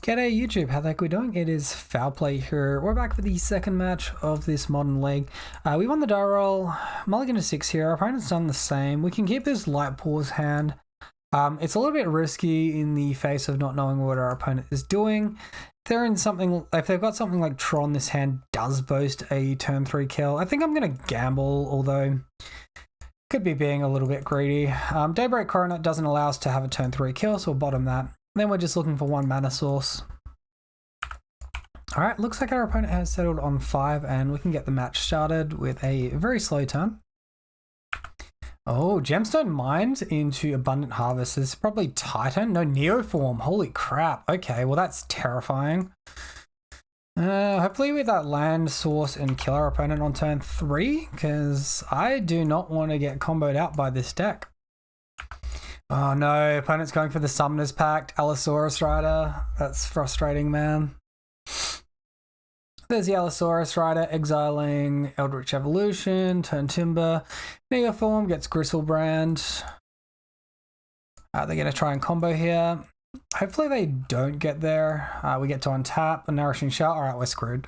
G'day YouTube, how the heck are we doing? It is Foul Play here. We're back for the second match of this modern league. We won the die roll, mulligan to 6 here. Our opponent's done the same. We can keep this light pause hand. It's a little bit risky in the face of not knowing what our opponent is doing. If they've got something like Tron, this hand does boast a turn 3 kill. I think I'm going to gamble, although could be being a little bit greedy. Daybreak Coronet doesn't allow us to have a turn 3 kill, so we'll bottom that. Then we're just looking for one mana source. Alright, looks like our opponent has settled on 5 and we can get the match started with a very slow turn. Oh, Gemstone Mined into Abundant Harvest. This is probably Titan. No, Neoform. Holy crap. Okay, well that's terrifying. Hopefully with that land source and kill our opponent on turn 3, because I do not want to get comboed out by this deck. Oh no, opponent's going for the Summoner's Pact, Allosaurus Rider. That's frustrating, man. There's the Allosaurus Rider, exiling Eldritch Evolution, turn Timber. Neoform gets Gristlebrand. They're going to try and combo here. Hopefully they don't get there. We get to untap a Nourishing Shell. Alright, we're screwed.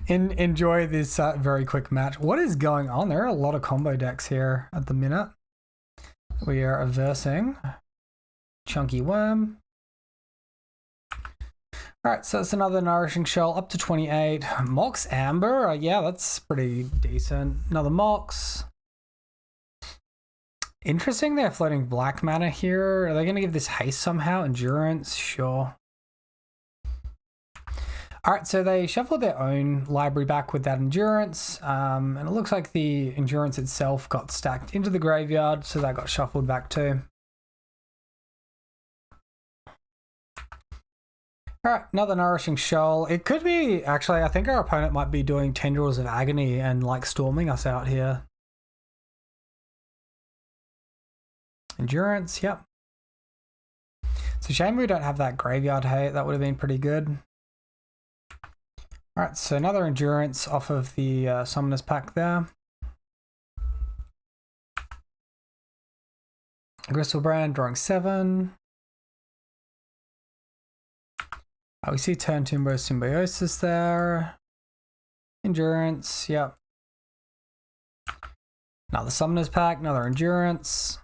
Enjoy this very quick match. What is going on? There are a lot of combo decks here at the minute. We are aversing Chunky Worm. Alright, so it's another Nourishing Shell up to 28. Mox Amber, yeah, that's pretty decent. Another Mox. Interesting, they're floating black mana here. Are they going to give this haste somehow? Endurance? Sure. Alright, so they shuffled their own library back with that Endurance, and it looks like the Endurance itself got stacked into the graveyard, so that got shuffled back too. Alright, another Nourishing Shell. It could be, actually, I think our opponent might be doing Tendrils of Agony and like storming us out here. Endurance, yep. It's a shame we don't have that graveyard hate, that would have been pretty good. Alright, so another Endurance off of the Summoner's Pact there. Gristlebrand drawing 7. We see turn Timber Symbiosis there. Endurance, yep. Another Summoner's Pact, another Endurance.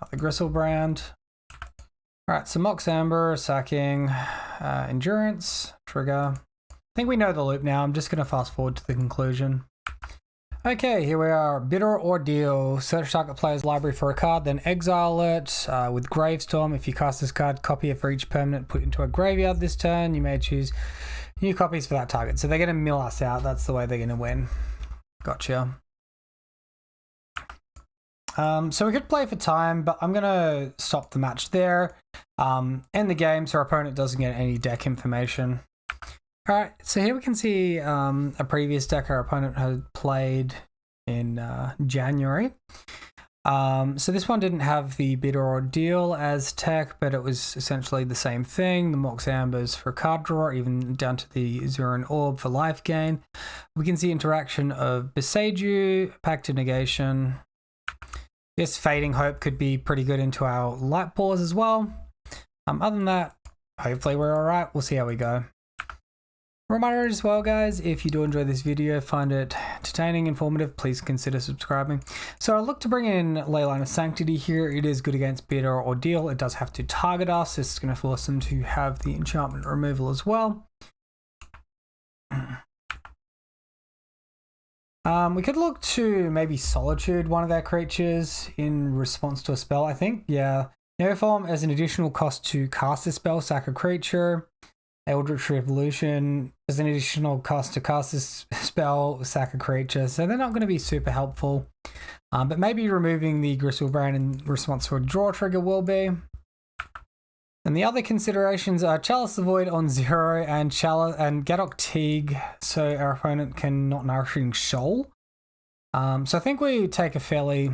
Another Gristlebrand. Alright, so Mox Amber, sacking, Endurance, trigger. I think we know the loop now. I'm just going to fast forward to the conclusion. Okay, here we are. Bitter Ordeal. Search target player's library for a card, then exile it with Gravestorm. If you cast this card, copy it for each permanent put into a graveyard this turn. You may choose new copies for that target. So they're going to mill us out. That's the way they're going to win. Gotcha. So we could play for time, but I'm going to stop the match there. End the game so our opponent doesn't get any deck information. Alright, so here we can see a previous deck our opponent had played in January. So this one didn't have the Bitter Ordeal as tech, but it was essentially the same thing. The Mox Ambers for card draw, even down to the Zuran Orb for life gain. We can see interaction of Beseiju, Pact of Negation. This Fading Hope could be pretty good into our Light Pause as well. Other than that, hopefully we're alright. We'll see how we go. Reminder as well, guys, if you do enjoy this video, find it entertaining, informative, please consider subscribing. So I look to bring in Leyline of Sanctity here. It is good against Bitter Ordeal. It does have to target us. This is going to force them to have the enchantment removal as well. We could look to maybe Solitude one of their creatures in response to a spell, I think. Yeah. Neoform as an additional cost to cast a spell, sack a creature. Eldritch Revolution as an additional cost to cast this spell, sack a creature. So they're not going to be super helpful. But maybe removing the Gristlebrand in response to a draw trigger will be. And the other considerations are Chalice the Void on 0 and Gadok Teague, so our opponent can not Nourishing Shoal. So I think we take a fairly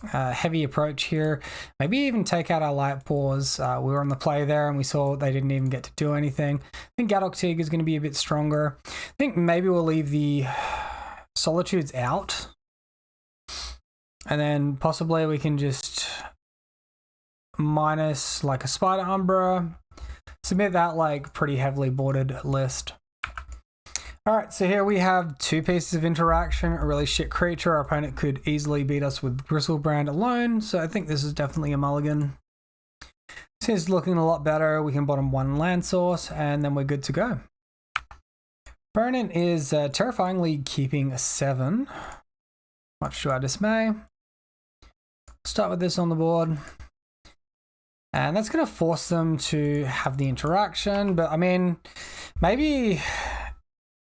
heavy approach here. Maybe even take out our Light Pause. We were on the play there and we saw they didn't even get to do anything. I think Gadok Teague is going to be a bit stronger. I think maybe we'll leave the Solitudes out. And then possibly we can just minus like a Spider Umbra, submit that like pretty heavily boarded list. Alright, so here we have two pieces of interaction, a really shit creature. Our opponent could easily beat us with Gristlebrand alone, so I think this is definitely a mulligan. This is looking a lot better. We can bottom one land source, and then we're good to go. Opponent is terrifyingly keeping 7, much to our dismay. Start with this on the board. And that's going to force them to have the interaction, but I mean, maybe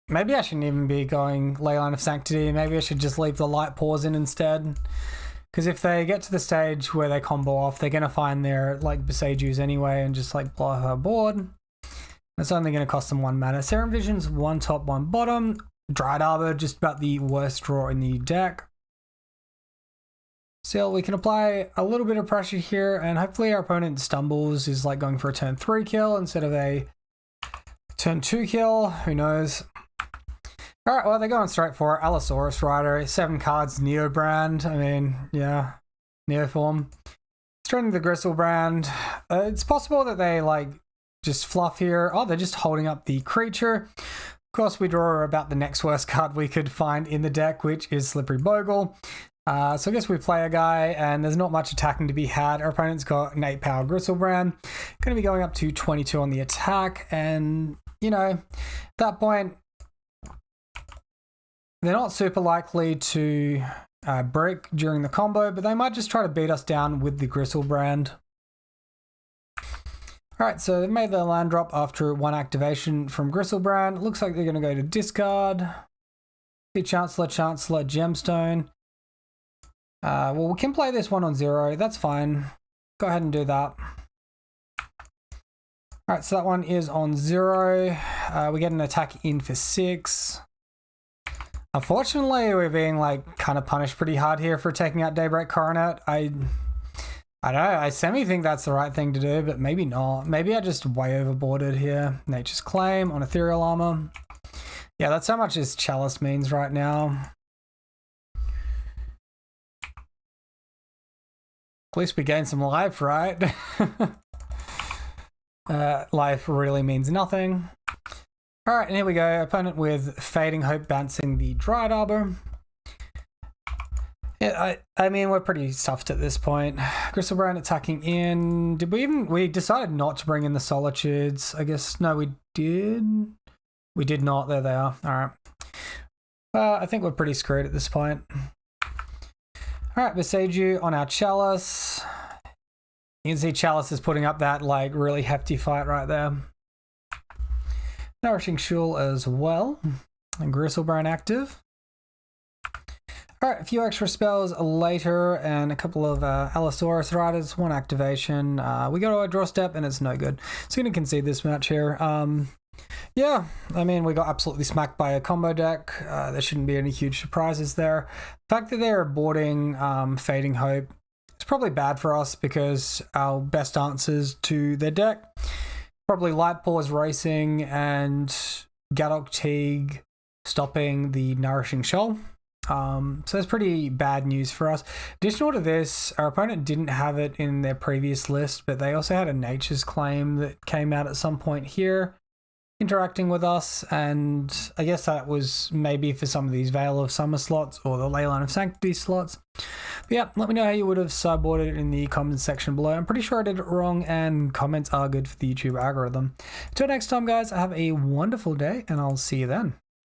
I shouldn't even be going Leyline of Sanctity. Maybe I should just leave the light pause in instead. Because if they get to the stage where they combo off, they're going to find their like Besieges anyway and just like blow her board. That's only going to cost them 1 mana. Serum Vision's 1 top, 1 bottom. Dried Arbor, just about the worst draw in the deck. Still, we can apply a little bit of pressure here, and hopefully our opponent stumbles, is like going for a turn 3 kill instead of a turn 2 kill. Who knows? Alright, well, they're going straight for it. Allosaurus Rider, 7 cards, Neobrand. I mean, yeah, Neoform. Straight into the Gristlebrand. It's possible that they like just fluff here. Oh, they're just holding up the creature. Of course, we draw about the next worst card we could find in the deck, which is Slippery Bogle. So I guess we play a guy, and there's not much attacking to be had. Our opponent's got an 8-power Gristlebrand. Going to be going up to 22 on the attack, and, you know, at that point, they're not super likely to break during the combo, but they might just try to beat us down with the Gristlebrand. Alright, so they've made their land drop after 1 activation from Gristlebrand. Looks like they're going to go to discard. The Chancellor, Gemstone. Well, we can play this one on 0. That's fine. Go ahead and do that. Alright, so that one is on 0. We get an attack in for 6. Unfortunately, we're being like kind of punished pretty hard here for taking out Daybreak Coronet. I don't know, I semi think that's the right thing to do, but maybe not. Maybe I just way overboarded here. Nature's Claim on Ethereal Armor. Yeah, that's how much this Chalice means right now. At least we gain some life, right? Life really means nothing. Alright, and here we go. Opponent with Fading Hope bouncing the Dried Arbor. Yeah, I mean, we're pretty stuffed at this point. Gristlebrand attacking in. Did we decided not to bring in the Solitudes. I guess, no, we did. We did not. There they are. Alright. I think we're pretty screwed at this point. Alright, Besieges on our Chalice. You can see Chalice is putting up that like really hefty fight right there. Nourishing Shul as well. And Gristlebrand active. Alright, a few extra spells later and a couple of Allosaurus Riders, 1 activation. We go to our draw step and it's no good. So we're going to concede this match here. Yeah, I mean, we got absolutely smacked by a combo deck. There shouldn't be any huge surprises there. The fact that they're boarding Fading Hope is probably bad for us because our best answers to their deck, probably Light Paws Racing and Gadok Teague stopping the Nourishing Shoal. So that's pretty bad news for us. Additional to this, our opponent didn't have it in their previous list, but they also had a Nature's Claim that came out at some point here, interacting with us, and I guess that was maybe for some of these Veil of Summer slots or the Leyline of Sanctity slots. But yeah, let me know how you would have sideboarded it in the comments section below. I'm pretty sure I did it wrong, and comments are good for the YouTube algorithm. Until next time, guys, have a wonderful day, and I'll see you then.